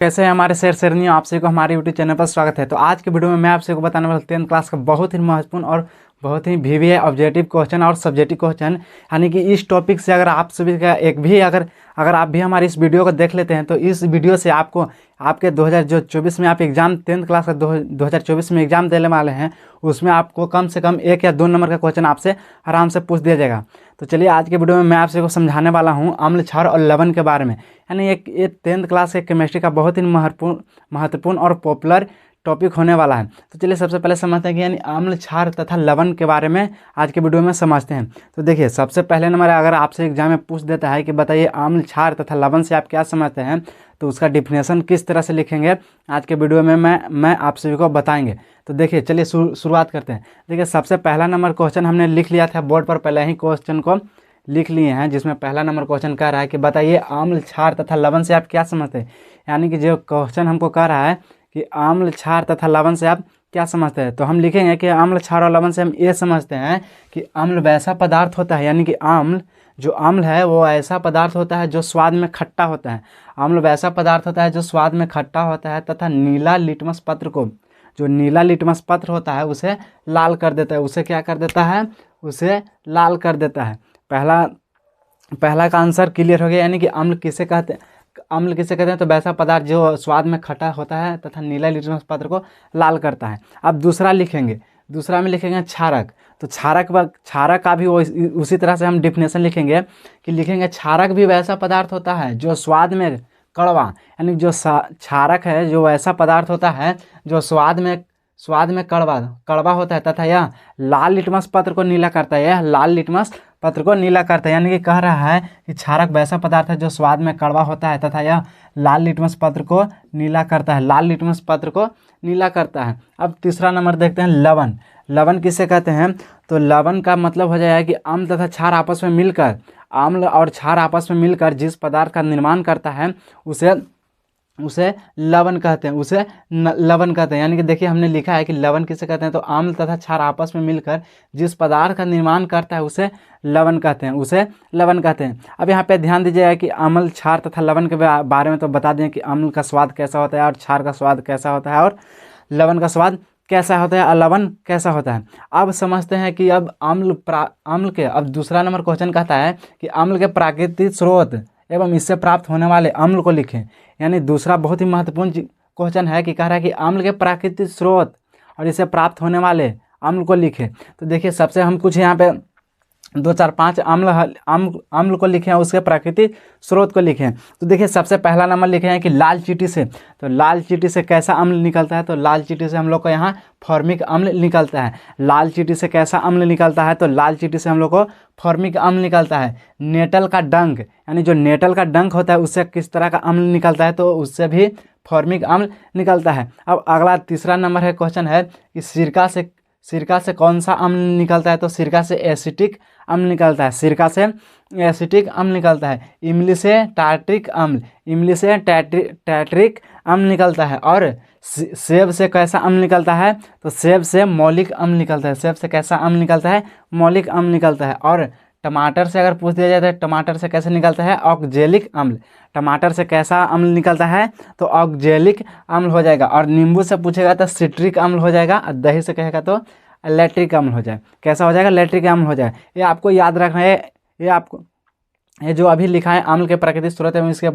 कैसे है हमारे शेर शेरनियों, आप सभी को हमारे यूट्यूब चैनल पर स्वागत है। तो आज के वीडियो में मैं आप सभी को बताने वाला 10th क्लास का बहुत ही महत्वपूर्ण और बहुत ही वीवीआई ऑब्जेक्टिव क्वेश्चन और सब्जेक्टिव क्वेश्चन, यानी कि इस टॉपिक से अगर आप सभी का एक भी अगर आप भी हमारी इस वीडियो को देख लेते हैं तो इस वीडियो से आपको आपके 2024 में आप एग्जाम 10th क्लास का 2024 में एग्जाम देने वाले हैं, उसमें आपको कम से कम 1 या 2 नंबर का क्वेश्चन आपसे आराम से पूछ दिया जाएगा। तो चलिए आज के वीडियो में मैं आपसे को समझाने वाला हूँ अम्ल, क्षार और लवण के बारे में, यानी ये 10th क्लास के केमिस्ट्री का बहुत ही महत्वपूर्ण और पॉपुलर टॉपिक होने वाला है। तो चलिए सबसे पहले समझते हैं कि यानी अम्ल, क्षार तथा लवण के बारे में आज के वीडियो में समझते हैं। तो देखिए, सबसे पहले नंबर अगर आपसे एग्जाम में पूछ देता है कि बताइए अम्ल, क्षार तथा लवण से आप क्या समझते हैं, तो उसका डिफिनेशन किस तरह से लिखेंगे आज के वीडियो में मैं आप सभी को बताएंगे। तो देखिए चलिए शुरुआत करते हैं। देखिए, सबसे पहला नंबर क्वेश्चन हमने लिख लिया था बोर्ड पर, पहले ही क्वेश्चन को लिख लिए हैं, जिसमें पहला नंबर क्वेश्चन कह रहा है कि बताइए अम्ल, क्षार तथा लवण से आप क्या समझते हैं। यानी कि जो क्वेश्चन हमको कह रहा है कि अम्ल, क्षार तथा लवण से आप क्या समझते हैं, तो हम लिखेंगे कि अम्ल, क्षार और लवण से हम ये समझते हैं कि अम्ल वैसा पदार्थ होता है, यानी कि जो अम्ल है वो ऐसा पदार्थ होता है जो स्वाद में खट्टा होता है। अम्ल वैसा पदार्थ होता है जो स्वाद में खट्टा होता है तथा नीला लिटमस पत्र होता है उसे लाल कर देता है। उसे क्या कर देता है? उसे लाल कर देता है। पहला का आंसर क्लियर हो गया, यानी कि अम्ल किसे कहते हैं, तो वैसा पदार्थ जो स्वाद में खट्टा होता है तथा नीला लिटमस पत्र को लाल करता है। अब दूसरा में लिखेंगे क्षारक। तो क्षारक का भी उसी तरह से हम डिफिनेशन लिखेंगे क्षारक भी वैसा पदार्थ होता है जो स्वाद में कड़वा, यानी जो क्षारक है जो ऐसा पदार्थ होता है जो स्वाद में कड़वा होता है तथा यह लाल लिटमस पत्र को नीला करता है। यानी कि कह रहा है कि क्षारक वैसा पदार्थ है जो स्वाद में कड़वा होता है तथा यह लाल लिटमस पत्र को नीला करता है। अब तीसरा नंबर देखते हैं लवण किसे कहते हैं। तो लवण का मतलब हो जाएगा कि अम्ल तथा क्षार आपस में मिलकर जिस पदार्थ का निर्माण करता है उसे लवण कहते हैं। यानी कि देखिए, हमने लिखा है कि लवण किसे कहते हैं, तो अम्ल तथा क्षार आपस में मिलकर जिस पदार्थ का निर्माण करता है उसे लवण कहते हैं। अब यहाँ पे ध्यान दीजिएगा कि अम्ल, क्षार तथा लवण के बारे में तो बता दें कि अम्ल का स्वाद कैसा होता है और क्षार का स्वाद कैसा होता है और लवण का स्वाद कैसा होता है और लवण कैसा होता है। अब समझते हैं कि अब अम्ल के अब दूसरा नंबर क्वेश्चन कहता है कि अम्ल के प्राकृतिक स्रोत एवं इससे प्राप्त होने वाले अम्ल को लिखें। यानी दूसरा बहुत ही महत्वपूर्ण क्वेश्चन है कि कह रहा है कि अम्ल के प्राकृतिक स्रोत और इससे प्राप्त होने वाले अम्ल को लिखें। तो देखिए, सबसे हम कुछ यहाँ पे 2 4 5 अम्ल को लिखे हैं, उसके प्राकृतिक स्रोत को लिखे हैं। तो देखिए, सबसे पहला नंबर लिखे हैं कि लाल चींटी से। तो लाल चींटी से कैसा अम्ल निकलता है, तो लाल चींटी से हम लोग को यहाँ फॉर्मिक अम्ल निकलता है। लाल चींटी से कैसा अम्ल निकलता है, तो लाल चींटी से हम लोग को फॉर्मिक अम्ल निकलता है। नेटल का डंक, यानी जो नेटल का डंक होता है उससे किस तरह का अम्ल निकलता है, तो उससे भी फॉर्मिक अम्ल निकलता है। अब अगला तीसरा नंबर है क्वेश्चन है कि सिरका से कौन सा अम्ल निकलता है, तो सिरका से एसिटिक अम्ल निकलता है। इमली से टार्ट्रिक अम्ल निकलता है। और सेब से कैसा अम्ल निकलता है, तो सेब से मौलिक अम्ल निकलता है। सेब से कैसा अम्ल निकलता है? मौलिक अम्ल निकलता है। और टमाटर से अगर पूछ दिया जाता है टमाटर से कैसे निकलता है? ऑक्जेलिक अम्ल। टमाटर से कैसा अम्ल निकलता है, तो ऑक्जेलिक अम्ल हो जाएगा। और नींबू से पूछेगा तो सिट्रिक अम्ल हो जाएगा। और दही से कहेगा तो लैक्टिक अम्ल हो जाएगा। कैसा हो जाएगा? लैक्टिक अम्ल हो जाएगा। ये आपको याद रखना है। ये जो अभी लिखा है अम्ल के प्राकृतिक स्रोत एवं इसके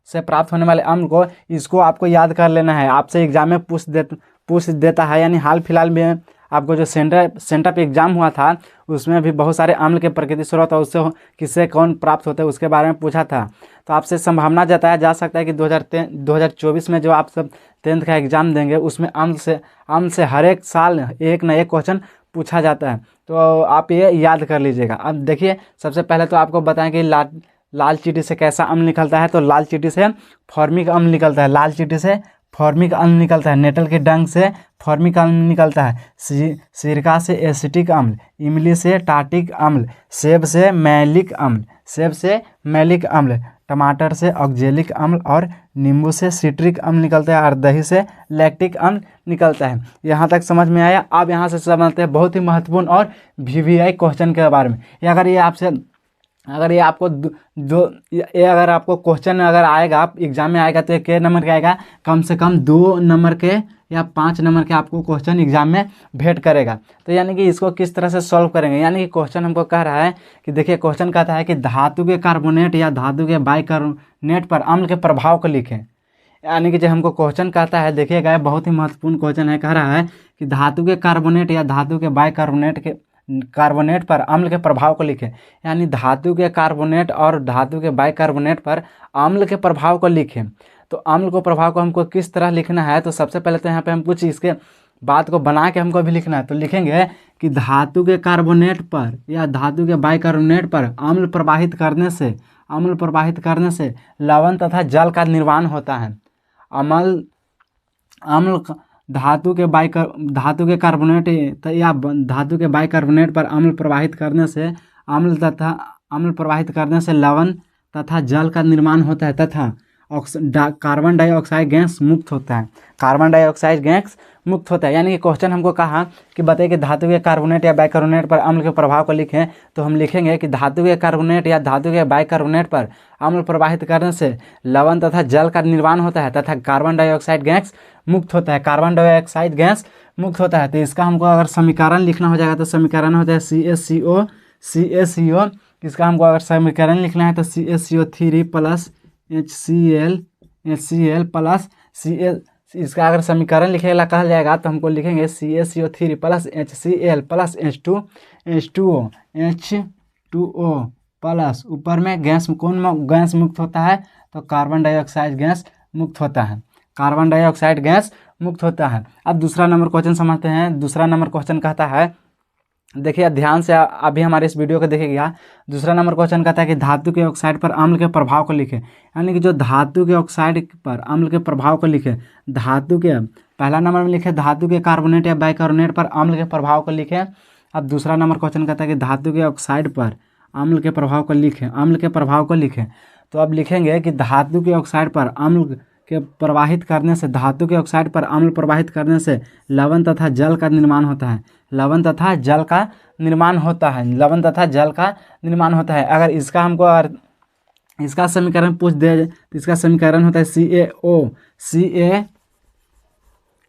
से प्राप्त होने वाले अम्ल को, इसको आपको याद कर लेना है। आपसे एग्जाम में पूछ देता है। यानी हाल फिलहाल में आपको जो सेंटर पे एग्जाम हुआ था उसमें भी बहुत सारे अम्ल के प्राकृतिक स्रोत और उससे किससे कौन प्राप्त होते हैं उसके बारे में पूछा था। तो आपसे संभावना जताया जा सकता है कि 2024 में जो आप सब 10th का एग्जाम देंगे उसमें अम्ल से हर एक साल एक न एक क्वेश्चन पूछा जाता है। तो आप ये याद कर लीजिएगा। अब देखिए, सबसे पहले तो आपको बताएं कि लाल चींटी से कैसा अम्ल निकलता है, तो लाल चींटी से फॉर्मिक अम्ल निकलता है। नेटल के डंक से फॉर्मिक अम्ल निकलता है। सिरका से एसिटिक अम्ल, इमली से टार्टिक अम्ल, सेब से मैलिक अम्ल, टमाटर से ऑक्जेलिक अम्ल और नींबू से सिट्रिक अम्ल निकलता है और दही से लैक्टिक अम्ल निकलता है। यहाँ तक समझ में आया। अब यहाँ से समझते हैं बहुत ही महत्वपूर्ण और वीवीआई क्वेश्चन के बारे में। अगर ये आपसे अगर ये आपको जो ये अगर आपको क्वेश्चन अगर आएगा, आप एग्जाम में आएगा, तो ये के नंबर के आएगा, कम से कम 2 नंबर के या 5 नंबर के आपको क्वेश्चन एग्जाम में भेंट करेगा। तो यानी कि इसको किस तरह से सॉल्व करेंगे, यानी कि क्वेश्चन हमको कह रहा है कि देखिए क्वेश्चन कहता है कि धातु के कार्बोनेट या धातु के बाइकार्बोनेट पर अम्ल के प्रभाव को लिखें। यानी कि जो हमको क्वेश्चन कहता है, देखिएगा ये बहुत ही महत्वपूर्ण क्वेश्चन है। कह रहा है कि धातु के कार्बोनेट या धातु के कार्बोनेट पर अम्ल के प्रभाव को लिखें। यानी धातु के कार्बोनेट और धातु के बाइकार्बोनेट पर अम्ल के प्रभाव को लिखें। तो अम्ल को प्रभाव को हमको किस तरह लिखना है, तो सबसे पहले तो यहाँ पे हम कुछ इसके बात को बना के हमको भी लिखना है। तो लिखेंगे कि धातु के कार्बोनेट पर या धातु के बाइकार्बोनेट पर अम्ल प्रवाहित करने से लवण तथा जल का निर्माण होता है। अम्ल धातु के कार्बोनेट या धातु के बाइकार्बोनेट पर अम्ल प्रवाहित करने से लवण तथा जल का निर्माण होता है तथा कार्बन डाइऑक्साइड गैस मुक्त होता है। यानी कि क्वेश्चन हमको कहा कि बताइए कि धातु के कार्बोनेट या बाइकार्बोनेट पर अम्ल के प्रभाव को लिखें। तो हम लिखेंगे कि धातु के कार्बोनेट या धातु के बाइकार्बोनेट पर अम्ल प्रवाहित करने से लवण तथा जल का निर्माण होता है तथा कार्बन डाइऑक्साइड गैस मुक्त होता है। तो इसका हमको अगर समीकरण लिखना हो जाएगा तो समीकरण हो जाए CaCO। इसका हमको अगर समीकरण लिखना है तो CaCO3 प्लस HCl प्लस इसका अगर समीकरण लिखेगा कहा जाएगा तो हमको लिखेंगे CaCO3 plus HCl plus H2O plus ऊपर में कौन गैस मुक्त होता है, तो कार्बन डाइऑक्साइड गैस मुक्त होता है। अब दूसरा नंबर क्वेश्चन समझते हैं। दूसरा नंबर क्वेश्चन कहता है, देखिए ध्यान से अभी हमारे इस वीडियो को देखिएगा। दूसरा नंबर क्वेश्चन कहता है कि धातु के ऑक्साइड पर अम्ल के प्रभाव को लिखें। यानी कि जो धातु के ऑक्साइड पर अम्ल के प्रभाव को लिखें, पहला नंबर में लिखे धातु के कार्बोनेट या बाइकार्बोनेट पर अम्ल के प्रभाव को लिखें। अब दूसरा नंबर क्वेश्चन कहता है कि धातु के ऑक्साइड पर अम्ल के प्रभाव को लिखें। तो अब लिखेंगे कि धातु के ऑक्साइड पर अम्ल प्रवाहित करने से लवण तथा जल का निर्माण होता है। अगर इसका समीकरण पूछ दिया जाए तो इसका समीकरण होता है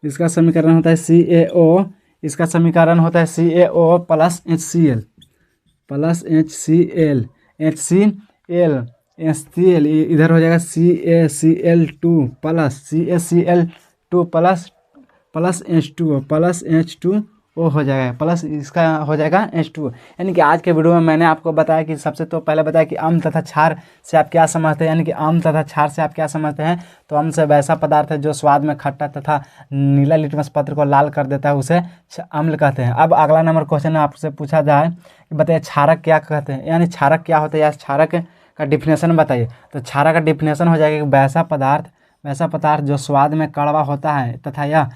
इसका समीकरण होता है CaO प्लस HCl इधर हो जाएगा CaCl2 प्लस H2O हो जाएगा, प्लस इसका हो जाएगा H2O। यानी कि आज के वीडियो में मैंने आपको बताया कि सबसे तो पहले बताया कि अम्ल तथा क्षार से आप क्या समझते हैं। यानी कि अम्ल तथा क्षार से आप क्या समझते हैं, तो अम्ल से वैसा पदार्थ है जो स्वाद में खट्टा तथा नीला लिटमस पत्र को लाल कर देता है, उसे अम्ल कहते हैं। अब अगला नंबर क्वेश्चन आपसे पूछा जाए कि बताइए क्षारक क्या कहते हैं, यानी क्षारक क्या होता है या क्षारक का डिफिनेशन बताइए। तो क्षारक का डिफिनेशन हो जाएगा कि वैसा पदार्थ जो स्वाद में कड़वा होता है तथा यह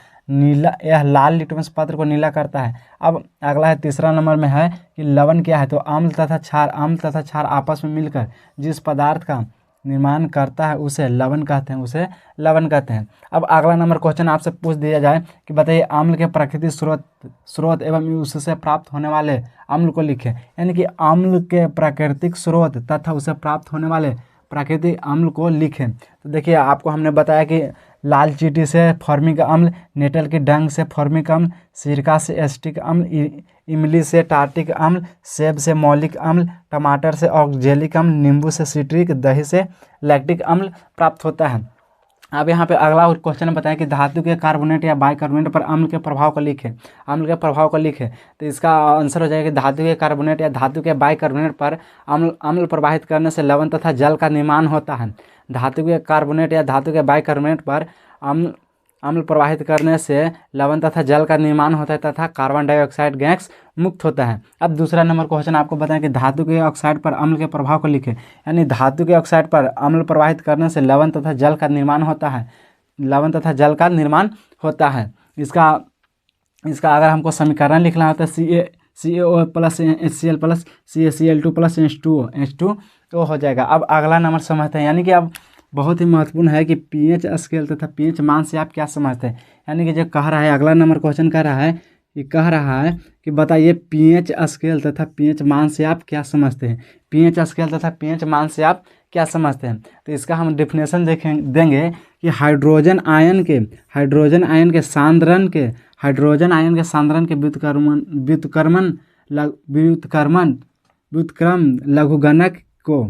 लाल लिटमस पत्र को नीला करता है। अब अगला है तीसरा नंबर में है कि लवण क्या है, तो अम्ल तथा क्षार आपस में मिलकर जिस पदार्थ का निर्माण करता है उसे लवण कहते हैं। अब अगला नंबर क्वेश्चन आपसे पूछ दिया जाए कि बताइए अम्ल के प्राकृतिक स्रोत एवं उससे प्राप्त होने वाले अम्ल को लिखें। यानी कि अम्ल के प्राकृतिक स्रोत तथा उसे प्राप्त होने वाले प्राकृतिक अम्ल को लिखें। तो देखिए आपको हमने बताया कि लाल चींटी से फॉर्मिक अम्ल, नेटल की डंक से फॉर्मिक अम्ल, सिरका से एसिटिक अम्ल, इमली से टार्टिक अम्ल, सेब से मौलिक अम्ल, टमाटर से ऑक्जेलिक अम्ल, नींबू से सिट्रिक, दही से लैक्टिक अम्ल प्राप्त होता है। अब यहाँ पे अगला क्वेश्चन बताएं कि धातु के कार्बोनेट या बाइकार्बोनेट पर अम्ल के प्रभाव को लिखें। तो इसका आंसर हो जाएगा कि धातु के कार्बोनेट या धातु के बाइकार्बोनेट पर अम्ल प्रवाहित करने से लवण तथा जल का निर्माण होता है। धातु के कार्बोनेट या धातु के बाइकार्बोनेट पर अम्ल प्रवाहित करने से लवण तथा जल का निर्माण होता है तथा कार्बन डाइऑक्साइड गैस मुक्त होता है। अब दूसरा नंबर क्वेश्चन आपको बताएं कि धातु के ऑक्साइड पर अम्ल के प्रभाव को लिखें। यानी धातु के ऑक्साइड पर अम्ल प्रवाहित करने से लवण तथा जल का निर्माण होता है। इसका अगर हमको समीकरण लिखना होता है CaO plus HCl plus CaCl2 plus H2O हो जाएगा। अब अगला नंबर समझते हैं, यानी कि अब बहुत ही महत्वपूर्ण है कि pH स्केल तथा pH मान से आप क्या समझते हैं। यानी कि जो कह रहा है अगला नंबर क्वेश्चन कह रहा है ये कह रहा है कि बताइए पीएच स्केल तथा पीएच मान से आप क्या समझते हैं। पीएच स्केल तथा पीएच मान से आप क्या समझते हैं। तो इसका हम डिफिनेशन देंगे कि हाइड्रोजन आयन के सांद्रण के व्युत्क्रम लघुगणक को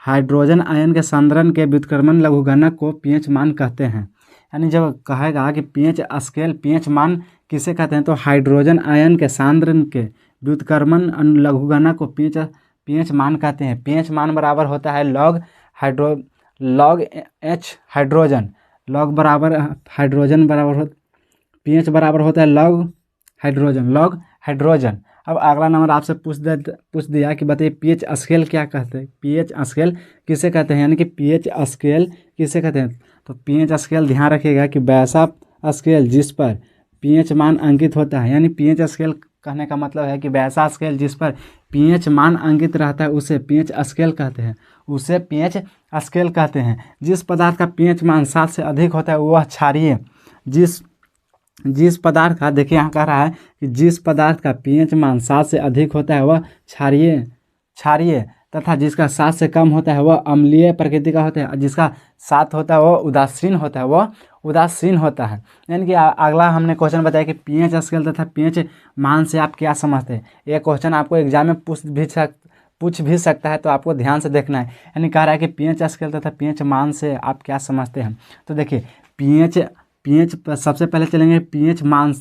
हाइड्रोजन आयन के सांद्रण के व्युत्क्रमण लघुगणक को पीएच मान कहते हैं। यानी जब कहेगा कि पीएच स्केल पीएच मान किसे कहते हैं, तो हाइड्रोजन आयन के सांद्रण के व्युत्क्रमण लघुगणक को पीएच मान कहते हैं। पीएच मान बराबर होता है लॉग एच हाइड्रोजन, पीएच बराबर होता है लॉग हाइड्रोजन। अब अगला नंबर आपसे पूछ दिया कि बताइए पीएच स्केल क्या कहते हैं, पीएच स्केल किसे कहते हैं, यानी कि पीएच स्केल किसे कहते हैं। तो पीएच स्केल ध्यान रखिएगा कि वैसा स्केल जिस पर पीएच मान अंकित होता है, यानी पीएच स्केल कहने का मतलब है कि वैसा स्केल जिस पर पीएच मान अंकित रहता है उसे पीएच स्केल कहते हैं। जिस पदार्थ का पीएच मान 7 से अधिक होता है वह क्षारीय, जिस पदार्थ का, देखिए यहाँ कह रहा है कि जिस पदार्थ का पीएच मान 7 से अधिक होता है वह क्षारीय तथा जिसका 7 से कम होता है वह अम्लीय प्रकृति का होता है, जिसका 7 होता है वह उदासीन होता है। यानी कि अगला हमने क्वेश्चन बताया कि पीएच स्केल तथा पीएच मान से आप क्या समझते हैं। यह क्वेश्चन आपको एग्जाम में पूछ भी सकता है, तो आपको ध्यान से देखना है। यानी कह रहा है कि पीएच स्केल तथा पीएच मान से आप क्या समझते हैं। तो देखिए पीएच सबसे पहले चलेंगे पीएच मान।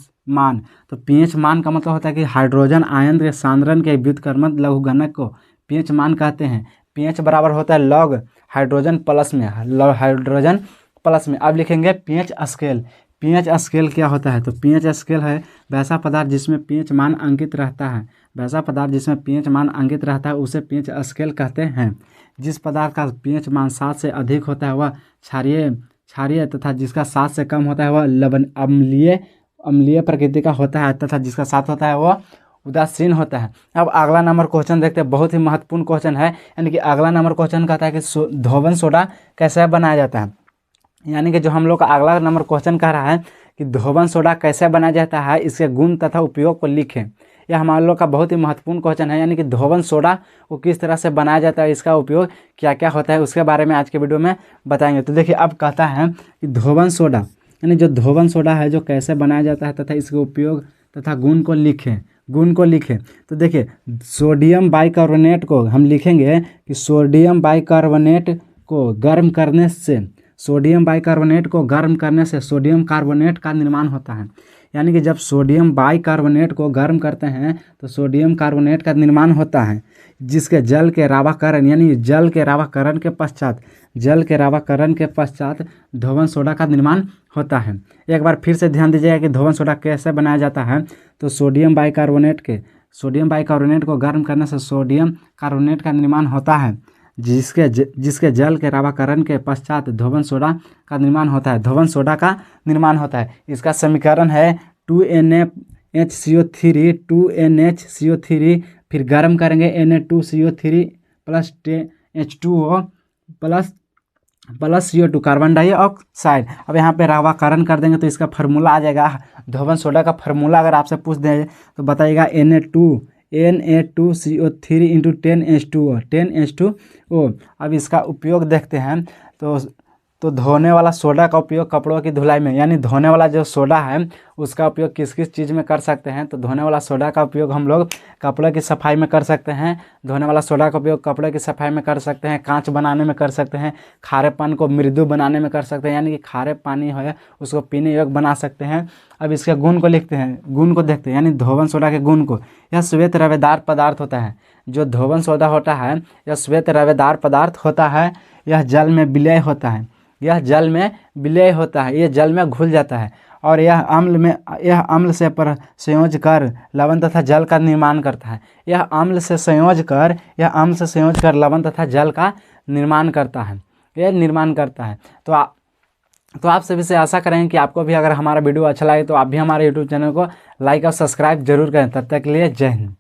तो पीएच मान का मतलब होता है कि हाइड्रोजन आयन के सांद्रण के व्युत्क्रमण लघुगणक को पीएच मान कहते हैं। पीएच बराबर होता है लॉग हाइड्रोजन प्लस में। अब लिखेंगे पीएच स्केल। पीएच स्केल क्या होता है, तो पीएच स्केल है वैसा पदार्थ जिसमें पीएच मान अंकित रहता है, उसे पीएच स्केल कहते हैं। जिस पदार्थ का पीएच मान 7 से अधिक होता है वह क्षारीय तथा जिसका 7 से कम होता है वह अम्लीय प्रकृति का होता है, तथा जिसका 7 होता है वह उदासीन होता है। अब अगला नंबर क्वेश्चन देखते हैं, बहुत ही महत्वपूर्ण क्वेश्चन है। यानी कि अगला नंबर क्वेश्चन कहता है कि धोवन सोडा कैसे बनाया जाता है। यानी कि जो हम लोग का अगला नंबर क्वेश्चन कह रहा है कि धोवन सोडा कैसे बनाया जाता है, इसके गुण तथा उपयोग को लिखें। यह हमारे लोग का बहुत ही महत्वपूर्ण क्वेश्चन है। यानी कि धोवन सोडा को किस तरह से बनाया जाता है, इसका उपयोग क्या क्या होता है, उसके बारे में आज के वीडियो में बताएंगे। तो देखिए अब कहता है कि धोवन सोडा, यानी जो धोवन सोडा है जो कैसे बनाया जाता है तथा इसके उपयोग तथा गुण को लिखें। तो देखिए सोडियम बाइकार्बोनेट को हम लिखेंगे कि सोडियम बाइकार्बोनेट को गर्म करने से सोडियम कार्बोनेट का निर्माण होता है। यानी कि जब सोडियम बाइकार्बोनेट को गर्म करते हैं तो सोडियम कार्बोनेट का निर्माण होता है, जिसके जल के रावाकरण के पश्चात धोवन सोडा का निर्माण होता है। एक बार फिर से ध्यान दीजिएगा कि धोवन सोडा कैसे बनाया जाता है। तो सोडियम बाइकार्बोनेट को गर्म करने से सोडियम कार्बोनेट का निर्माण होता है, जिसके जल के रावाकरण के पश्चात धोवन सोडा का निर्माण होता है। इसका समीकरण है 2NaHCO3 फिर गर्म करेंगे Na2CO3 plus H2O plus CO2 carbon dioxide. अब यहाँ पे रावाकरण कर देंगे तो इसका फार्मूला आ जाएगा। धोवन सोडा का फार्मूला अगर आपसे पूछ दें तो बताइएगा Na2CO3 इंटू 10H2O। अब इसका उपयोग देखते हैं। तो धोने वाला सोडा का उपयोग कपड़ों की धुलाई में, यानी धोने वाला जो सोडा है उसका उपयोग किस किस चीज़ में कर सकते हैं। तो धोने वाला सोडा का उपयोग हम लोग कपड़े की सफाई में कर सकते हैं। धोने वाला सोडा का उपयोग कपड़े की सफाई में कर सकते हैं, कांच बनाने में कर सकते हैं, खारेपन को मृदु बनाने में कर सकते हैं, यानी कि खारे पानी है उसको पीने योग्य बना सकते हैं। अब इसके गुण को देखते हैं, यानी धोवन सोडा के गुण को। यह श्वेत रवेदार पदार्थ होता है। जो धोवन सोडा होता है यह श्वेत रवेदार पदार्थ होता है। यह जल में विलय होता है, ये जल में घुल जाता है और यह अम्ल से संयोज कर लवण तथा जल का निर्माण करता है। यह अम्ल से संयोज कर लवण तथा जल का निर्माण करता है। तो आप सभी से आशा करेंगे कि आपको भी अगर हमारा वीडियो अच्छा लगे तो आप भी हमारे यूट्यूब चैनल को लाइक और सब्सक्राइब जरूर करें। तब तक के लिए जय हिंद।